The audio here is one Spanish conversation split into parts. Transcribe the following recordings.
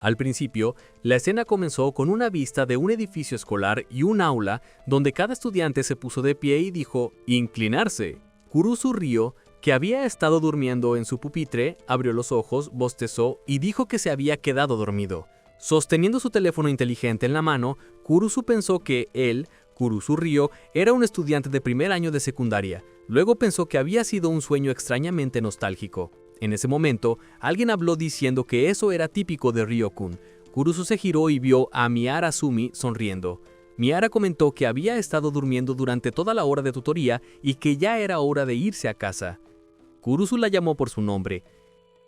Al principio, la escena comenzó con una vista de un edificio escolar y un aula donde cada estudiante se puso de pie y dijo «inclinarse». Kurusu Ryo, que había estado durmiendo en su pupitre, abrió los ojos, bostezó y dijo que se había quedado dormido. Sosteniendo su teléfono inteligente en la mano, Kurusu pensó que él, Kurusu Ryo, era un estudiante de primer año de secundaria. Luego pensó que había sido un sueño extrañamente nostálgico. En ese momento, alguien habló diciendo que eso era típico de Ryo-kun. Kurusu se giró y vio a Miara Sumi sonriendo. Miara comentó que había estado durmiendo durante toda la hora de tutoría y que ya era hora de irse a casa. Kurusu la llamó por su nombre,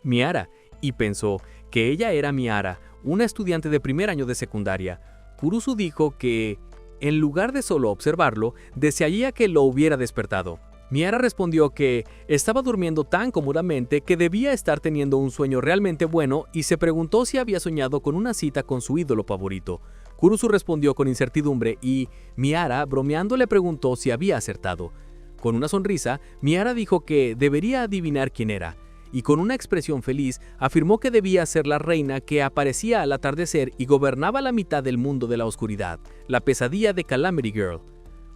Miara, y pensó que ella era Miara, una estudiante de primer año de secundaria. Kurusu dijo que, en lugar de solo observarlo, desearía que lo hubiera despertado. Miara respondió que estaba durmiendo tan cómodamente que debía estar teniendo un sueño realmente bueno y se preguntó si había soñado con una cita con su ídolo favorito. Kurusu respondió con incertidumbre y Miara, bromeando, le preguntó si había acertado. Con una sonrisa, Miara dijo que debería adivinar quién era, y con una expresión feliz afirmó que debía ser la reina que aparecía al atardecer y gobernaba la mitad del mundo de la oscuridad, la pesadilla de Calamity Girl.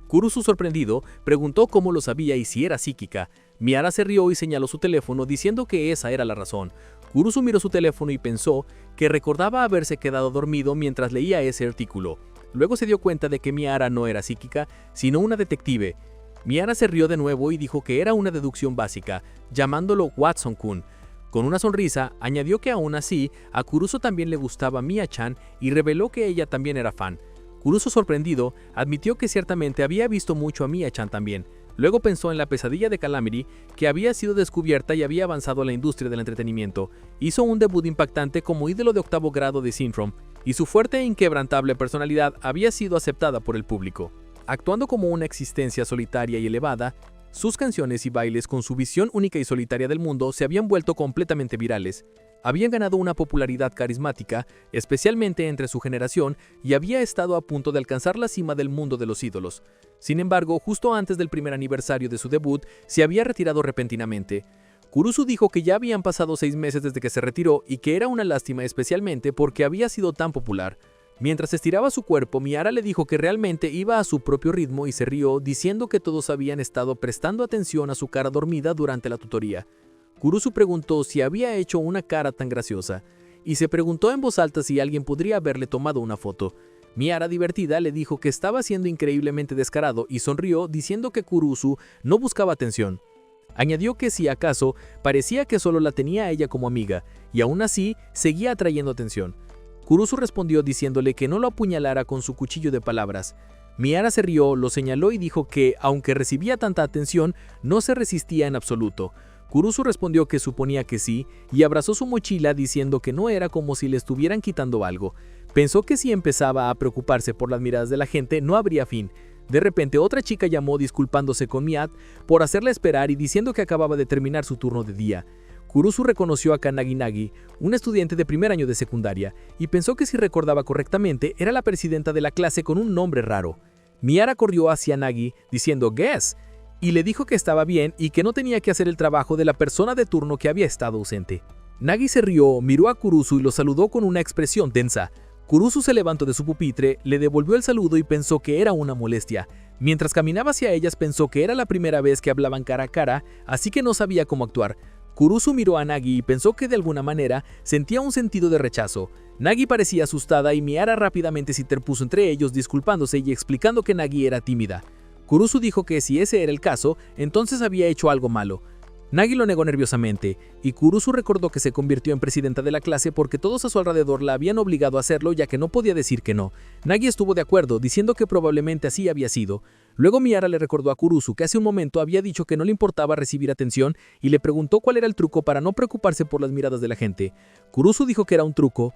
Kurusu, sorprendido, preguntó cómo lo sabía y si era psíquica. Miara se rió y señaló su teléfono diciendo que esa era la razón. Kurusu miró su teléfono y pensó que recordaba haberse quedado dormido mientras leía ese artículo. Luego se dio cuenta de que Miara no era psíquica, sino una detective. Miara se rió de nuevo y dijo que era una deducción básica, llamándolo Watson-kun. Con una sonrisa, añadió que aún así, a Kurusu también le gustaba Mia-chan y reveló que ella también era fan. Kurusu, sorprendido, admitió que ciertamente había visto mucho a Mia-chan también. Luego pensó en la pesadilla de Calamity, que había sido descubierta y había avanzado a la industria del entretenimiento. Hizo un debut impactante como ídolo de octavo grado de Synthrom, y su fuerte e inquebrantable personalidad había sido aceptada por el público. Actuando como una existencia solitaria y elevada, sus canciones y bailes con su visión única y solitaria del mundo se habían vuelto completamente virales. Habían ganado una popularidad carismática, especialmente entre su generación, y había estado a punto de alcanzar la cima del mundo de los ídolos. Sin embargo, justo antes del primer aniversario de su debut, se había retirado repentinamente. Kurusu dijo que ya habían pasado 6 meses desde que se retiró y que era una lástima especialmente porque había sido tan popular. Mientras estiraba su cuerpo, Miara le dijo que realmente iba a su propio ritmo y se rió, diciendo que todos habían estado prestando atención a su cara dormida durante la tutoría. Kurusu preguntó si había hecho una cara tan graciosa, y se preguntó en voz alta si alguien podría haberle tomado una foto. Miara, divertida, le dijo que estaba siendo increíblemente descarado y sonrió diciendo que Kurusu no buscaba atención. Añadió que si acaso parecía que solo la tenía a ella como amiga, y aún así seguía atrayendo atención. Kurusu respondió diciéndole que no lo apuñalara con su cuchillo de palabras. Miara se rió, lo señaló y dijo que, aunque recibía tanta atención, no se resistía en absoluto. Kurusu respondió que suponía que sí, y abrazó su mochila diciendo que no era como si le estuvieran quitando algo. Pensó que si empezaba a preocuparse por las miradas de la gente, no habría fin. De repente, otra chica llamó disculpándose con Miat por hacerla esperar y diciendo que acababa de terminar su turno de día. Kurusu reconoció a Kanagi Nagi, una estudiante de primer año de secundaria, y pensó que si recordaba correctamente, era la presidenta de la clase con un nombre raro. Miara corrió hacia Nagi diciendo «Guess», y le dijo que estaba bien y que no tenía que hacer el trabajo de la persona de turno que había estado ausente. Nagi se rió, miró a Kurusu y lo saludó con una expresión tensa. Kurusu se levantó de su pupitre, le devolvió el saludo y pensó que era una molestia. Mientras caminaba hacia ellas pensó que era la primera vez que hablaban cara a cara, así que no sabía cómo actuar. Kurusu miró a Nagi y pensó que de alguna manera sentía un sentido de rechazo. Nagi parecía asustada y Miara rápidamente se interpuso entre ellos disculpándose y explicando que Nagi era tímida. Kurusu dijo que si ese era el caso, entonces había hecho algo malo. Nagi lo negó nerviosamente, y Kurusu recordó que se convirtió en presidenta de la clase porque todos a su alrededor la habían obligado a hacerlo ya que no podía decir que no. Nagi estuvo de acuerdo, diciendo que probablemente así había sido. Luego Miara le recordó a Kurusu que hace un momento había dicho que no le importaba recibir atención y le preguntó cuál era el truco para no preocuparse por las miradas de la gente. Kurusu dijo que era un truco,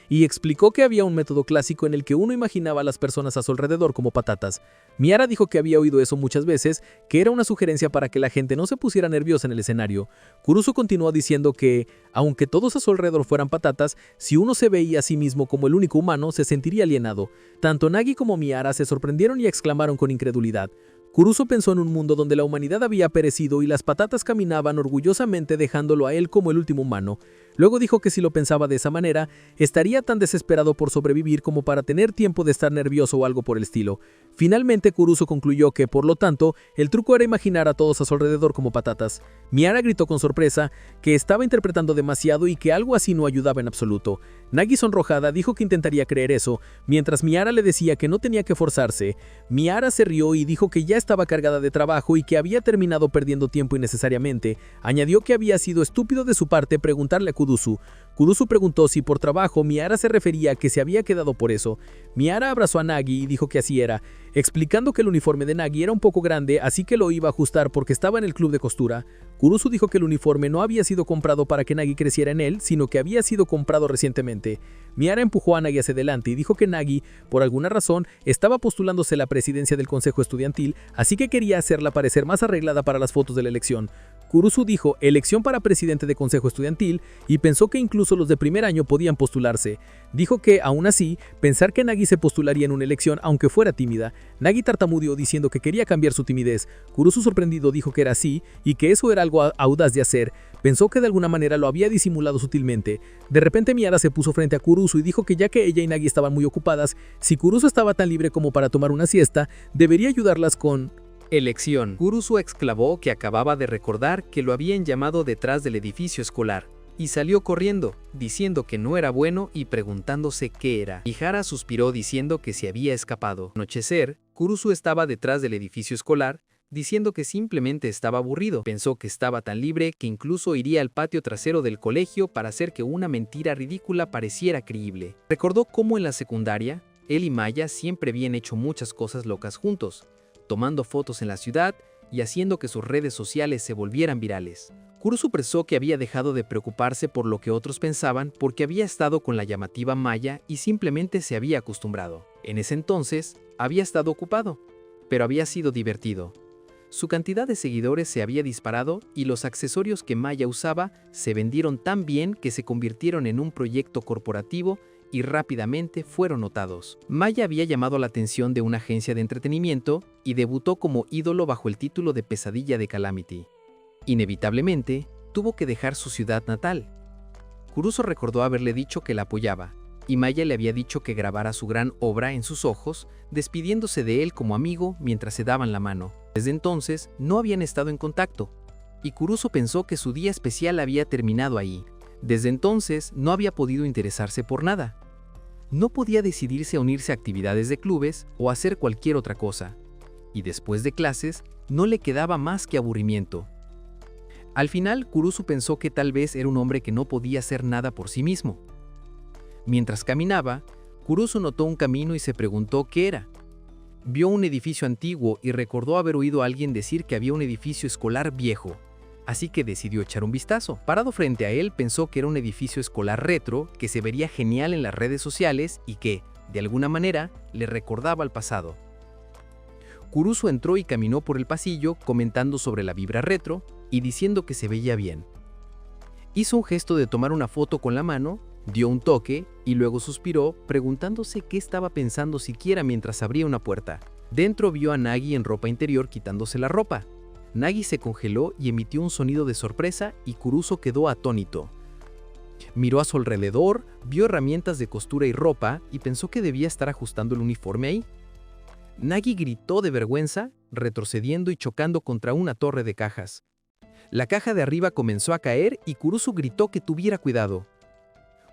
y explicó que había un método clásico en el que uno imaginaba a las personas a su alrededor como patatas. Miara dijo que había oído eso muchas veces, que era una sugerencia para que la gente no se pusiera nerviosa en el escenario. Kurusu continuó diciendo que, aunque todos a su alrededor fueran patatas, si uno se veía a sí mismo como el único humano, se sentiría alienado. Tanto Nagi como Miara se sorprendieron y exclamaron con incredulidad. Kurusu pensó en un mundo donde la humanidad había perecido y las patatas caminaban orgullosamente dejándolo a él como el último humano. Luego dijo que si lo pensaba de esa manera, estaría tan desesperado por sobrevivir como para tener tiempo de estar nervioso o algo por el estilo. Finalmente, Kurusu concluyó que, por lo tanto, el truco era imaginar a todos a su alrededor como patatas. Miara gritó con sorpresa que estaba interpretando demasiado y que algo así no ayudaba en absoluto. Nagi, sonrojada, dijo que intentaría creer eso, mientras Miara le decía que no tenía que forzarse. Miara se rió y dijo que ya estaba cargada de trabajo y que había terminado perdiendo tiempo innecesariamente. Añadió que había sido estúpido de su parte preguntarle a Kurusu. Kurusu preguntó si por trabajo Miara se refería a que se había quedado por eso. Miara abrazó a Nagi y dijo que así era, explicando que el uniforme de Nagi era un poco grande, así que lo iba a ajustar porque estaba en el club de costura. Kurusu dijo que el uniforme no había sido comprado para que Nagi creciera en él, sino que había sido comprado recientemente. Miara empujó a Nagi hacia adelante y dijo que Nagi, por alguna razón, estaba postulándose a la presidencia del consejo estudiantil, así que quería hacerla parecer más arreglada para las fotos de la elección. Kurusu dijo elección para presidente de consejo estudiantil y pensó que incluso los de primer año podían postularse. Dijo que, aún así, pensar que Nagi se postularía en una elección aunque fuera tímida. Nagi tartamudeó diciendo que quería cambiar su timidez. Kurusu, sorprendido, dijo que era así y que eso era algo audaz de hacer. Pensó que de alguna manera lo había disimulado sutilmente. De repente Miara se puso frente a Kurusu y dijo que ya que ella y Nagi estaban muy ocupadas, si Kurusu estaba tan libre como para tomar una siesta, debería ayudarlas con elección. Kurusu exclamó que acababa de recordar que lo habían llamado detrás del edificio escolar, y salió corriendo, diciendo que no era bueno y preguntándose qué era. Mihara suspiró diciendo que se había escapado. Al anochecer, Kurusu estaba detrás del edificio escolar, diciendo que simplemente estaba aburrido. Pensó que estaba tan libre que incluso iría al patio trasero del colegio para hacer que una mentira ridícula pareciera creíble. Recordó cómo en la secundaria, él y Maya siempre habían hecho muchas cosas locas juntos, tomando fotos en la ciudad y haciendo que sus redes sociales se volvieran virales. Kurusu pensó que había dejado de preocuparse por lo que otros pensaban porque había estado con la llamativa Maya y simplemente se había acostumbrado. En ese entonces, había estado ocupado, pero había sido divertido. Su cantidad de seguidores se había disparado y los accesorios que Maya usaba se vendieron tan bien que se convirtieron en un proyecto corporativo y rápidamente fueron notados. Maya había llamado la atención de una agencia de entretenimiento y debutó como ídolo bajo el título de Pesadilla de Calamity. Inevitablemente, tuvo que dejar su ciudad natal. Kurusu recordó haberle dicho que la apoyaba, y Maya le había dicho que grabara su gran obra en sus ojos, despidiéndose de él como amigo mientras se daban la mano. Desde entonces, no habían estado en contacto, y Kurusu pensó que su día especial había terminado ahí. Desde entonces, no había podido interesarse por nada. No podía decidirse a unirse a actividades de clubes o hacer cualquier otra cosa. Y después de clases, no le quedaba más que aburrimiento. Al final, Kurusu pensó que tal vez era un hombre que no podía hacer nada por sí mismo. Mientras caminaba, Kurusu notó un camino y se preguntó qué era. Vio un edificio antiguo y recordó haber oído a alguien decir que había un edificio escolar viejo. Así que decidió echar un vistazo. Parado frente a él, pensó que era un edificio escolar retro que se vería genial en las redes sociales y que, de alguna manera, le recordaba al pasado. Kurusu entró y caminó por el pasillo comentando sobre la vibra retro y diciendo que se veía bien. Hizo un gesto de tomar una foto con la mano, dio un toque y luego suspiró preguntándose qué estaba pensando siquiera mientras abría una puerta. Dentro vio a Nagi en ropa interior quitándose la ropa. Nagi se congeló y emitió un sonido de sorpresa y Kurusu quedó atónito. Miró a su alrededor, vio herramientas de costura y ropa y pensó que debía estar ajustando el uniforme ahí. Nagi gritó de vergüenza, retrocediendo y chocando contra una torre de cajas. La caja de arriba comenzó a caer y Kurusu gritó que tuviera cuidado.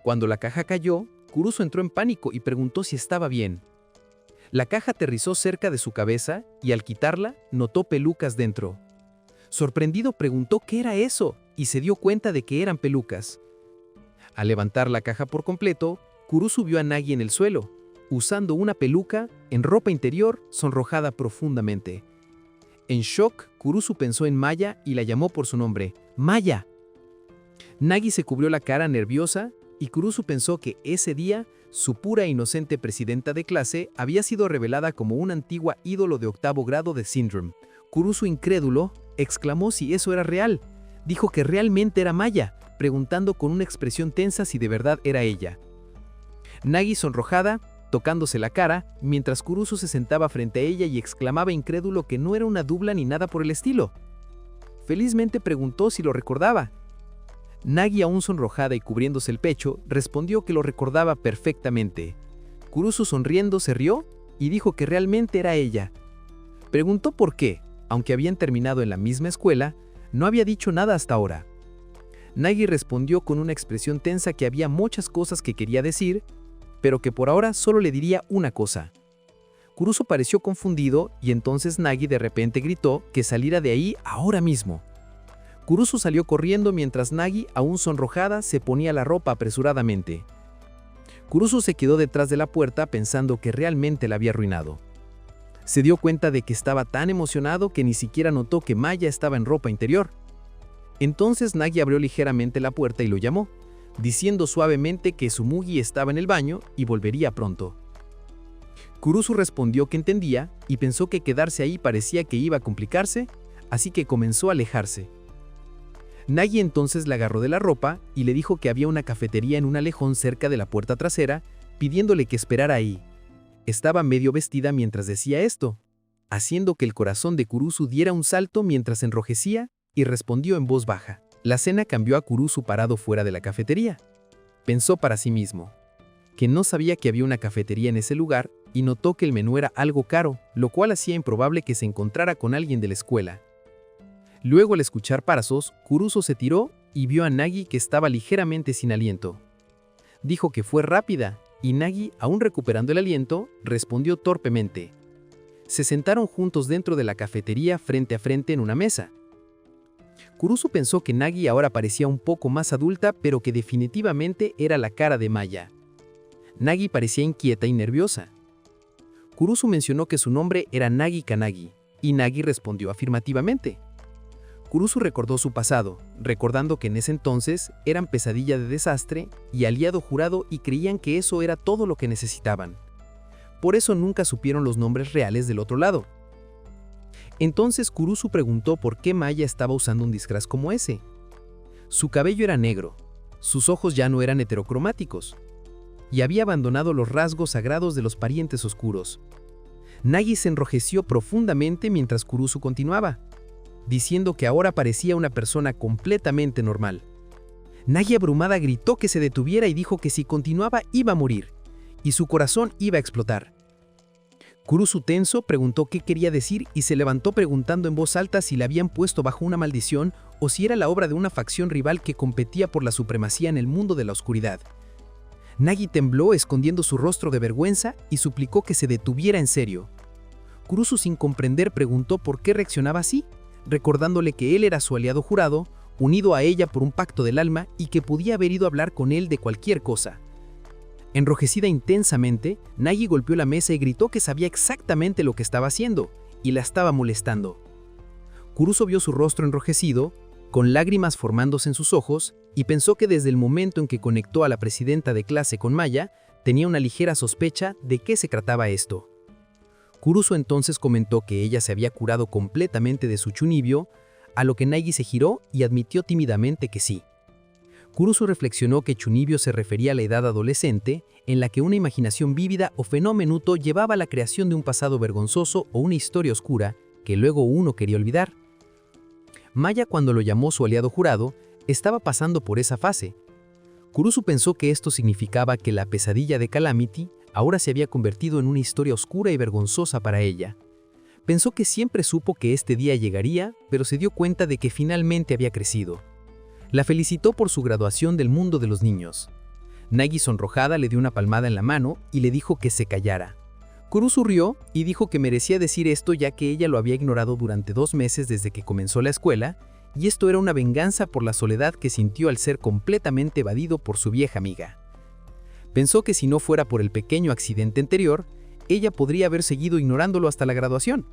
Cuando la caja cayó, Kurusu entró en pánico y preguntó si estaba bien. La caja aterrizó cerca de su cabeza y al quitarla, notó pelucas dentro. Sorprendido preguntó qué era eso y se dio cuenta de que eran pelucas. Al levantar la caja por completo, Kurusu vio a Nagi en el suelo, usando una peluca en ropa interior sonrojada profundamente. En shock, Kurusu pensó en Maya y la llamó por su nombre, ¡Maya! Nagi se cubrió la cara nerviosa y Kurusu pensó que ese día su pura e inocente presidenta de clase había sido revelada como una antigua ídolo de octavo grado de Syndrome. Kurusu, incrédulo, exclamó si eso era real. Dijo que realmente era Maya, preguntando con una expresión tensa si de verdad era ella. Nagi, sonrojada, tocándose la cara, mientras Kurusu se sentaba frente a ella y exclamaba incrédulo que no era una dubla ni nada por el estilo. Felizmente preguntó si lo recordaba. Nagi, aún sonrojada y cubriéndose el pecho, respondió que lo recordaba perfectamente. Kurusu, sonriendo, se rió y dijo que realmente era ella. Preguntó por qué, aunque habían terminado en la misma escuela, no había dicho nada hasta ahora. Nagi respondió con una expresión tensa que había muchas cosas que quería decir, pero que por ahora solo le diría una cosa. Kurusu pareció confundido y entonces Nagi de repente gritó que saliera de ahí ahora mismo. Kurusu salió corriendo mientras Nagi, aún sonrojada, se ponía la ropa apresuradamente. Kurusu se quedó detrás de la puerta pensando que realmente la había arruinado. Se dio cuenta de que estaba tan emocionado que ni siquiera notó que Maya estaba en ropa interior. Entonces Nagi abrió ligeramente la puerta y lo llamó, diciendo suavemente que Tsumugi estaba en el baño y volvería pronto. Kurusu respondió que entendía y pensó que quedarse ahí parecía que iba a complicarse, así que comenzó a alejarse. Nagi entonces la agarró de la ropa y le dijo que había una cafetería en un alejón cerca de la puerta trasera, pidiéndole que esperara ahí. Estaba medio vestida mientras decía esto, haciendo que el corazón de Kurusu diera un salto mientras enrojecía y respondió en voz baja. La cena cambió a Kurusu parado fuera de la cafetería. Pensó para sí mismo que no sabía que había una cafetería en ese lugar y notó que el menú era algo caro, lo cual hacía improbable que se encontrara con alguien de la escuela. Luego, al escuchar pasos, Kurusu se tiró y vio a Nagi que estaba ligeramente sin aliento. Dijo que fue rápida y Nagi, aún recuperando el aliento, respondió torpemente. Se sentaron juntos dentro de la cafetería frente a frente en una mesa. Kurusu pensó que Nagi ahora parecía un poco más adulta, pero que definitivamente era la cara de Maya. Nagi parecía inquieta y nerviosa. Kurusu mencionó que su nombre era Nagi Kanagi, y Nagi respondió afirmativamente. Kurusu recordó su pasado, recordando que en ese entonces eran pesadilla de desastre y aliado jurado y creían que eso era todo lo que necesitaban. Por eso nunca supieron los nombres reales del otro lado. Entonces Kurusu preguntó por qué Maya estaba usando un disfraz como ese. Su cabello era negro, sus ojos ya no eran heterocromáticos, y había abandonado los rasgos sagrados de los parientes oscuros. Nagi se enrojeció profundamente mientras Kurusu continuaba, diciendo que ahora parecía una persona completamente normal. Nagi, abrumada, gritó que se detuviera y dijo que si continuaba iba a morir, y su corazón iba a explotar. Kurusu, tenso, preguntó qué quería decir y se levantó preguntando en voz alta si la habían puesto bajo una maldición o si era la obra de una facción rival que competía por la supremacía en el mundo de la oscuridad. Nagi tembló, escondiendo su rostro de vergüenza, y suplicó que se detuviera en serio. Kurusu, sin comprender, preguntó por qué reaccionaba así, recordándole que él era su aliado jurado, unido a ella por un pacto del alma y que podía haber ido a hablar con él de cualquier cosa. Enrojecida intensamente, Nagi golpeó la mesa y gritó que sabía exactamente lo que estaba haciendo y la estaba molestando. Kurusu vio su rostro enrojecido, con lágrimas formándose en sus ojos, y pensó que desde el momento en que conectó a la presidenta de clase con Maya, tenía una ligera sospecha de qué se trataba esto. Kurusu entonces comentó que ella se había curado completamente de su chunibyo, a lo que Nagi se giró y admitió tímidamente que sí. Kurusu reflexionó que chunibyo se refería a la edad adolescente, en la que una imaginación vívida o fenómenuto llevaba a la creación de un pasado vergonzoso o una historia oscura que luego uno quería olvidar. Maya, cuando lo llamó su aliado jurado, estaba pasando por esa fase. Kurusu pensó que esto significaba que la pesadilla de Calamity ahora se había convertido en una historia oscura y vergonzosa para ella. Pensó que siempre supo que este día llegaría, pero se dio cuenta de que finalmente había crecido. La felicitó por su graduación del mundo de los niños. Nagi, sonrojada, le dio una palmada en la mano y le dijo que se callara. Kurusu rió y dijo que merecía decir esto ya que ella lo había ignorado durante 2 meses desde que comenzó la escuela, y esto era una venganza por la soledad que sintió al ser completamente evadido por su vieja amiga. Pensó que si no fuera por el pequeño accidente anterior, ella podría haber seguido ignorándolo hasta la graduación.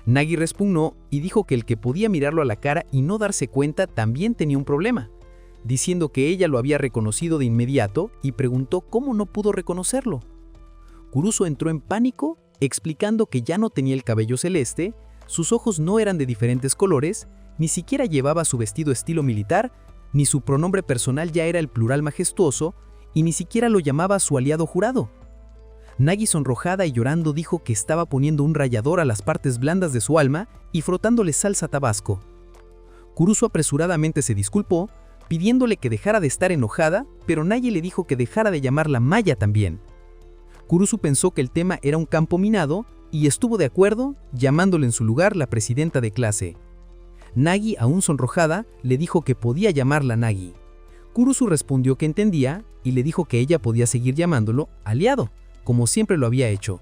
Nagi respugnó y dijo que el que podía mirarlo a la cara y no darse cuenta también tenía un problema, diciendo que ella lo había reconocido de inmediato y preguntó cómo no pudo reconocerlo. Kurusu entró en pánico, explicando que ya no tenía el cabello celeste, sus ojos no eran de diferentes colores, ni siquiera llevaba su vestido estilo militar, ni su pronombre personal ya era el plural majestuoso, y ni siquiera lo llamaba su aliado jurado. Nagi, sonrojada y llorando, dijo que estaba poniendo un rallador a las partes blandas de su alma y frotándole salsa tabasco. Kurusu apresuradamente se disculpó, pidiéndole que dejara de estar enojada, pero Nagi le dijo que dejara de llamarla Maya también. Kurusu pensó que el tema era un campo minado y estuvo de acuerdo, llamándole en su lugar la presidenta de clase. Nagi, aún sonrojada, le dijo que podía llamarla Nagi. Kurusu respondió que entendía y le dijo que ella podía seguir llamándolo aliado, como siempre lo había hecho.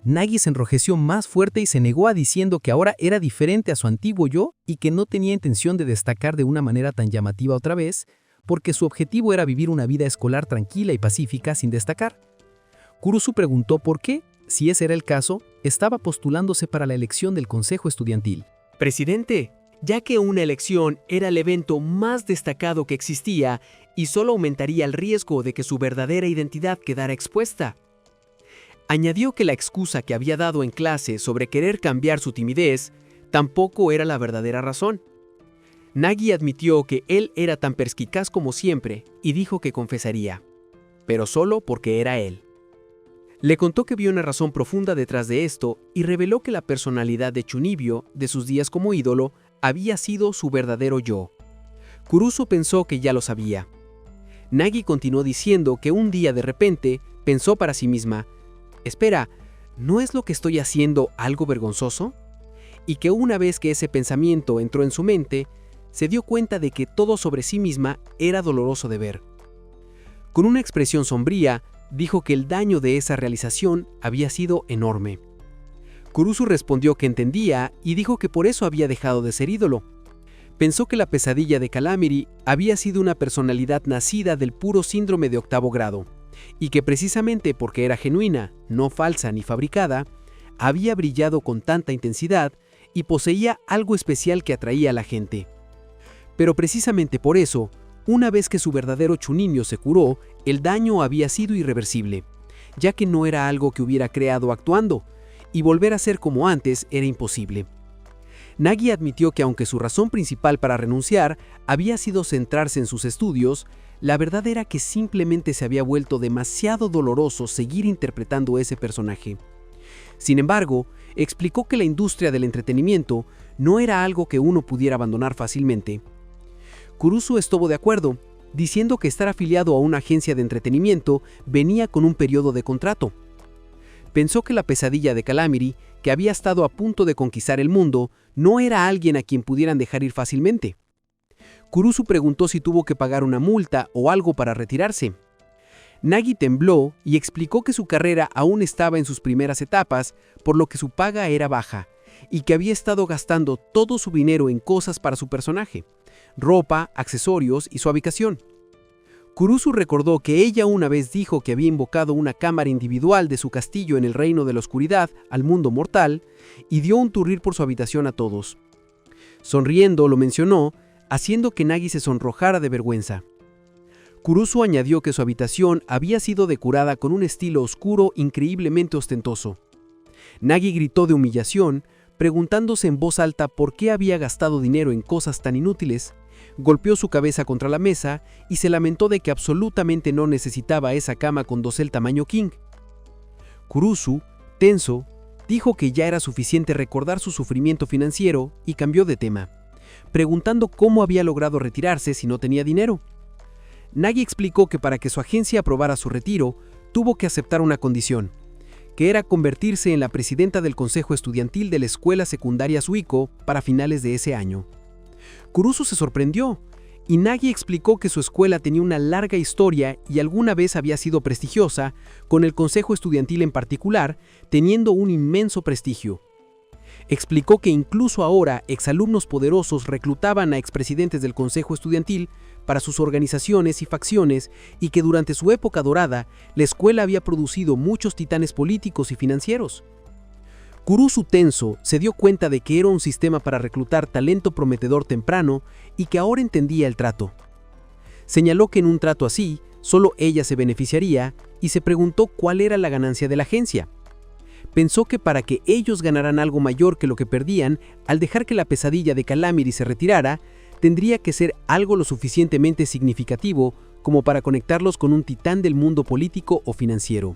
Nagi se enrojeció más fuerte y se negó a diciendo que ahora era diferente a su antiguo yo y que no tenía intención de destacar de una manera tan llamativa otra vez, porque su objetivo era vivir una vida escolar tranquila y pacífica sin destacar. Kurusu preguntó por qué, si ese era el caso, estaba postulándose para la elección del consejo estudiantil. Presidente, ya que una elección era el evento más destacado que existía y solo aumentaría el riesgo de que su verdadera identidad quedara expuesta. Añadió que la excusa que había dado en clase sobre querer cambiar su timidez tampoco era la verdadera razón. Nagi admitió que él era tan perspicaz como siempre y dijo que confesaría, pero solo porque era él. Le contó que vio una razón profunda detrás de esto y reveló que la personalidad de Chunibyo, de sus días como ídolo, había sido su verdadero yo. Kurusu pensó que ya lo sabía. Nagi continuó diciendo que un día de repente pensó para sí misma, «Espera, ¿no es lo que estoy haciendo algo vergonzoso?» Y que una vez que ese pensamiento entró en su mente, se dio cuenta de que todo sobre sí misma era doloroso de ver. Con una expresión sombría, dijo que el daño de esa realización había sido enorme. Kurusu respondió que entendía y dijo que por eso había dejado de ser ídolo. Pensó que la pesadilla de Calamity había sido una personalidad nacida del puro síndrome de octavo grado, y que precisamente porque era genuina, no falsa ni fabricada, había brillado con tanta intensidad y poseía algo especial que atraía a la gente. Pero precisamente por eso, una vez que su verdadero Chuninyo se curó, el daño había sido irreversible, ya que no era algo que hubiera creado actuando, y volver a ser como antes era imposible. Nagi admitió que aunque su razón principal para renunciar había sido centrarse en sus estudios, la verdad era que simplemente se había vuelto demasiado doloroso seguir interpretando ese personaje. Sin embargo, explicó que la industria del entretenimiento no era algo que uno pudiera abandonar fácilmente. Kurusu estuvo de acuerdo, diciendo que estar afiliado a una agencia de entretenimiento venía con un periodo de contrato. Pensó que la pesadilla de Calamity, que había estado a punto de conquistar el mundo, no era alguien a quien pudieran dejar ir fácilmente. Kurusu preguntó si tuvo que pagar una multa o algo para retirarse. Nagi tembló y explicó que su carrera aún estaba en sus primeras etapas, por lo que su paga era baja, y que había estado gastando todo su dinero en cosas para su personaje, ropa, accesorios y su habitación. Kurusu recordó que ella una vez dijo que había invocado una cámara individual de su castillo en el reino de la oscuridad al mundo mortal y dio un tour por su habitación a todos. Sonriendo lo mencionó, haciendo que Nagi se sonrojara de vergüenza. Kurusu añadió que su habitación había sido decorada con un estilo oscuro increíblemente ostentoso. Nagi gritó de humillación, preguntándose en voz alta por qué había gastado dinero en cosas tan inútiles, golpeó su cabeza contra la mesa y se lamentó de que absolutamente no necesitaba esa cama con dosel tamaño king. Kurusu, tenso, dijo que ya era suficiente recordar su sufrimiento financiero y cambió de tema, preguntando cómo había logrado retirarse si no tenía dinero. Nagi explicó que para que su agencia aprobara su retiro, tuvo que aceptar una condición, que era convertirse en la presidenta del consejo estudiantil de la escuela secundaria Suiko para finales de ese año. Kurusu se sorprendió, y Nagi explicó que su escuela tenía una larga historia y alguna vez había sido prestigiosa, con el consejo estudiantil en particular, teniendo un inmenso prestigio. Explicó que incluso ahora exalumnos poderosos reclutaban a expresidentes del consejo estudiantil para sus organizaciones y facciones y que durante su época dorada, la escuela había producido muchos titanes políticos y financieros. Kurusu, tenso, se dio cuenta de que era un sistema para reclutar talento prometedor temprano y que ahora entendía el trato. Señaló que en un trato así, solo ella se beneficiaría y se preguntó cuál era la ganancia de la agencia. Pensó que para que ellos ganaran algo mayor que lo que perdían, al dejar que la pesadilla de Calamity se retirara, tendría que ser algo lo suficientemente significativo como para conectarlos con un titán del mundo político o financiero.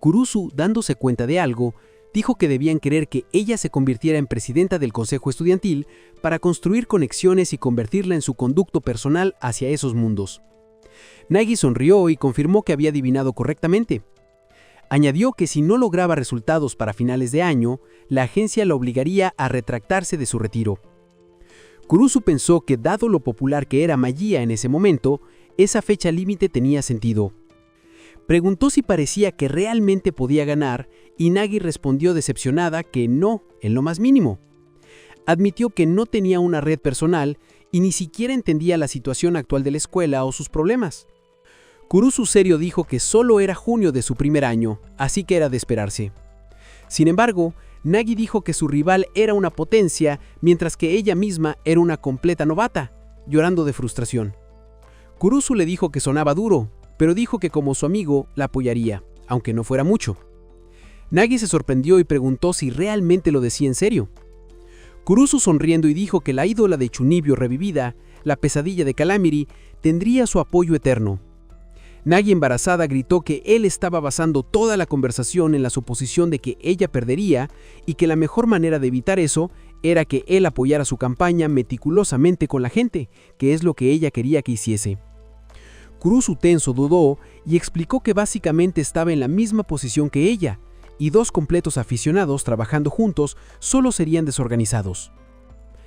Kurusu, dándose cuenta de algo, dijo que debían querer que ella se convirtiera en presidenta del consejo estudiantil para construir conexiones y convertirla en su conducto personal hacia esos mundos. Nagi sonrió y confirmó que había adivinado correctamente. Añadió que si no lograba resultados para finales de año, la agencia la obligaría a retractarse de su retiro. Kurusu pensó que, dado lo popular que era Magia en ese momento, esa fecha límite tenía sentido. Preguntó si parecía que realmente podía ganar y Nagi respondió decepcionada que no, en lo más mínimo. Admitió que no tenía una red personal y ni siquiera entendía la situación actual de la escuela o sus problemas. Kurusu serio dijo que solo era junio de su primer año, así que era de esperarse. Sin embargo, Nagi dijo que su rival era una potencia, mientras que ella misma era una completa novata, llorando de frustración. Kurusu le dijo que sonaba duro, pero dijo que como su amigo la apoyaría, aunque no fuera mucho. Nagi se sorprendió y preguntó si realmente lo decía en serio. Kurusu sonriendo y dijo que la ídola de Chunibyo revivida, la pesadilla de Calamity, tendría su apoyo eterno. Nagi, embarazada, gritó que él estaba basando toda la conversación en la suposición de que ella perdería y que la mejor manera de evitar eso era que él apoyara su campaña meticulosamente con la gente, que es lo que ella quería que hiciese. Kurusu tenso dudó y explicó que básicamente estaba en la misma posición que ella, y dos completos aficionados trabajando juntos solo serían desorganizados.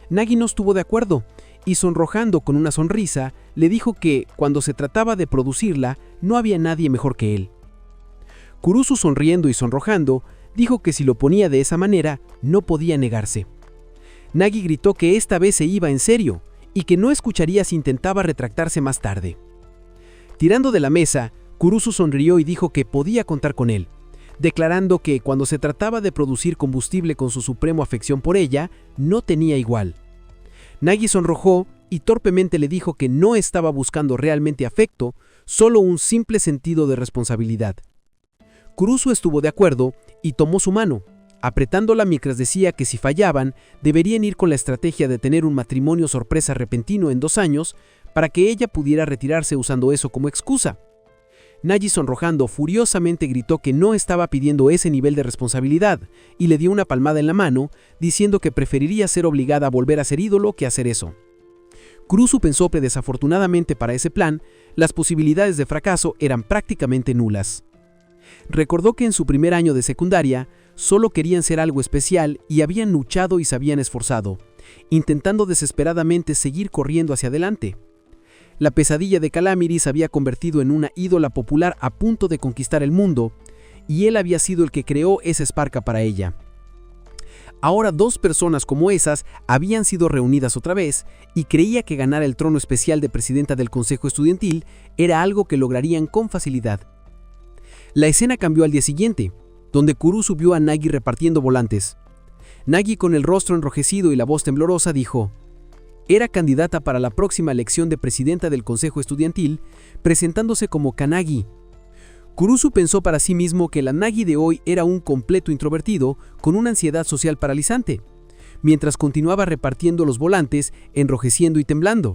Nagi no estuvo de acuerdo, y sonrojando con una sonrisa, le dijo que, cuando se trataba de producirla, no había nadie mejor que él. Kurusu, sonriendo y sonrojando, dijo que si lo ponía de esa manera, no podía negarse. Nagi gritó que esta vez se iba en serio, y que no escucharía si intentaba retractarse más tarde. Tirando de la mesa, Kurusu sonrió y dijo que podía contar con él, declarando que cuando se trataba de producir combustible con su supremo afección por ella, no tenía igual. Nagi sonrojó y torpemente le dijo que no estaba buscando realmente afecto, solo un simple sentido de responsabilidad. Kurusu estuvo de acuerdo y tomó su mano, apretándola mientras decía que si fallaban, deberían ir con la estrategia de tener un matrimonio sorpresa repentino en 2 años para que ella pudiera retirarse usando eso como excusa. Nagi, sonrojando furiosamente, gritó que no estaba pidiendo ese nivel de responsabilidad y le dio una palmada en la mano, diciendo que preferiría ser obligada a volver a ser ídolo que hacer eso. Kurusu pensó que desafortunadamente para ese plan, las posibilidades de fracaso eran prácticamente nulas. Recordó que en su primer año de secundaria solo querían ser algo especial y habían luchado y se habían esforzado, intentando desesperadamente seguir corriendo hacia adelante. La pesadilla de Calamity se había convertido en una ídola popular a punto de conquistar el mundo, y él había sido el que creó esa esparca para ella. Ahora 2 personas como esas habían sido reunidas otra vez, y creía que ganar el trono especial de presidenta del consejo estudiantil era algo que lograrían con facilidad. La escena cambió al día siguiente, donde Kurusu vio a Nagi repartiendo volantes. Nagi, con el rostro enrojecido y la voz temblorosa, dijo: era candidata para la próxima elección de presidenta del consejo estudiantil, presentándose como Kanagi. Kurusu pensó para sí mismo que la Nagi de hoy era un completo introvertido con una ansiedad social paralizante, mientras continuaba repartiendo los volantes, enrojeciendo y temblando.